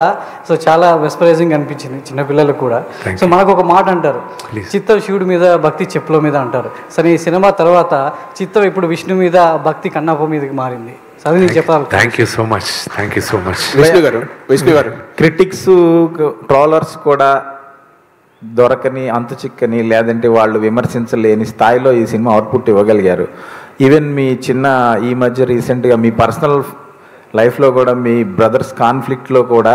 So చాలా mesmerising అనిపించింది చిన్నపిల్లలకు కూడా. సో మనకు ఒక మాట అంటారు, చిత్తం శివుడి మీద భక్తి చెప్పుల మీద అంటారు. సరే ఈ సినిమా తర్వాత చిత్తం ఇప్పుడు విష్ణు మీద భక్తి కన్నప్ప మీదకి మారింది. అది నేను చెప్పాలి. Thank you so much Vishnu గారు క్రిటిక్స్ ట్రోలర్స్ కూడా దొరకని అంతు చిక్కని లేదంటే వాళ్ళు విమర్శించలేని స్థాయిలో ఈ సినిమా అవుట్పుట్ ఇవ్వగలిగారు. ఈవెన్ మీ ఈ మధ్య రీసెంట్గా మీ పర్సనల్ లైఫ్లో కూడా మీ బ్రదర్స్ కాన్ఫ్లిక్ట్లో కూడా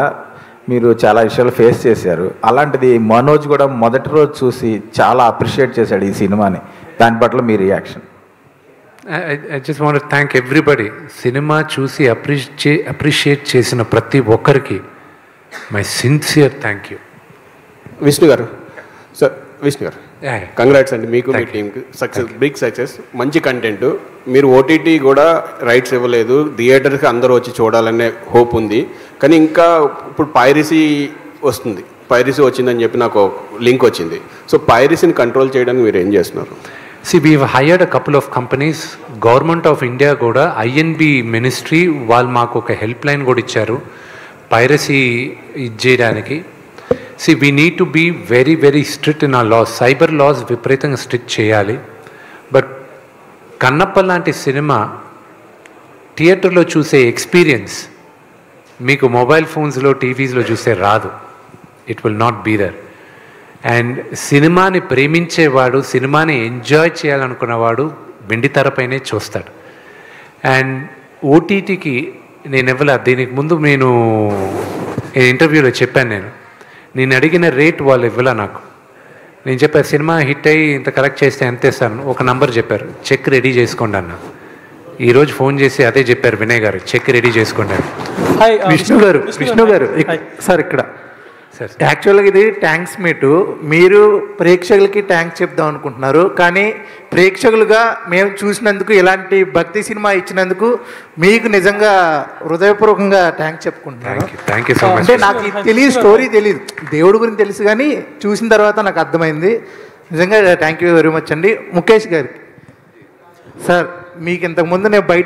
మీరు చాలా విషయాలు ఫేస్ చేశారు. అలాంటిది మనోజ్ కూడా మొదటి రోజు చూసి చాలా అప్రిషియేట్ చేశాడు ఈ సినిమాని. దాని పట్ల మీ reaction? I just want to thank everybody. సినిమా చూసి అప్రిషియేట్ చేసిన ప్రతి ఒక్కరికి my sincere thank you. Vishnu గారు కంగ్రాట్స్ అండి మీకు మీ టీంకి. బిగ్ సక్సెస్, మంచి కంటెంట్. మీరు ఓటీటీ కూడా రైట్స్ ఇవ్వలేదు, థియేటర్కి అందరూ వచ్చి చూడాలనే హోప్ ఉంది. కానీ ఇంకా ఇప్పుడు పైరసీ వచ్చిందని చెప్పి నాకు లింక్ వచ్చింది. సో పైరసీని కంట్రోల్ చేయడానికి మీరు ఏం చేస్తున్నారు? See, we've hired a couple of companies. Government of India కూడా INB మినిస్ట్రీ వాళ్ళు మాకు ఒక హెల్ప్ లైన్ కూడా ఇచ్చారు పైరసీ ఇది చేయడానికి. See, we need to be very, very strict in our laws. Cyber laws విపరీతంగా స్ట్రిక్ట్ చేయాలి. బట్ కన్నప్ప లాంటి సినిమా థియేటర్లో చూసే ఎక్స్పీరియన్స్ మీకు మొబైల్ ఫోన్స్లో టీవీస్లో చూస్తే రాదు. It will not be there. And సినిమాని ప్రేమించేవాడు, సినిమాని ఎంజాయ్ చేయాలనుకున్నవాడు వెండితెరపైనే చూస్తాడు. అండ్ ఓటీటీకి నేను ఇవ్వలే. దీనికి ముందు నేను ఇంటర్వ్యూలో చెప్పాను, నేను అడిగిన రేట్ వాళ్ళు ఇవ్వలే నాకు. నేను చెప్పాను సినిమా హిట్ అయ్యి ఇంత కలెక్ట్ చేస్తే ఎంత ఇస్తాను, ఒక నంబర్ చెప్పారు, చెక్ రెడీ చేసుకోండి అన్న. ఈరోజు ఫోన్ చేసి అదే చెప్పారు వినయ్ గారు, చెక్ రెడీ చేసుకోండి అని. విష్ణు గారు సార్ ఇక్కడ యాక్చువల్గా ఇది ట్యాంక్స్ మీటు. మీరు ప్రేక్షకులకి ట్యాంక్స్ చెప్దాం అనుకుంటున్నారు, కానీ ప్రేక్షకులుగా మేము చూసినందుకు, ఇలాంటి భక్తి సినిమా ఇచ్చినందుకు మీకు నిజంగా హృదయపూర్వకంగా ట్యాంక్స్ చెప్పుకుంటున్నాను. అంటే నాకు తెలియదు, స్టోరీ తెలియదు, దేవుడి గురించి తెలుసు, కానీ చూసిన తర్వాత నాకు అర్థమైంది. నిజంగా థ్యాంక్ యూ వెరీ మచ్ అండి. ముఖేష్ గారికి సార్, మీకు ఇంతకుముందు నేను బయట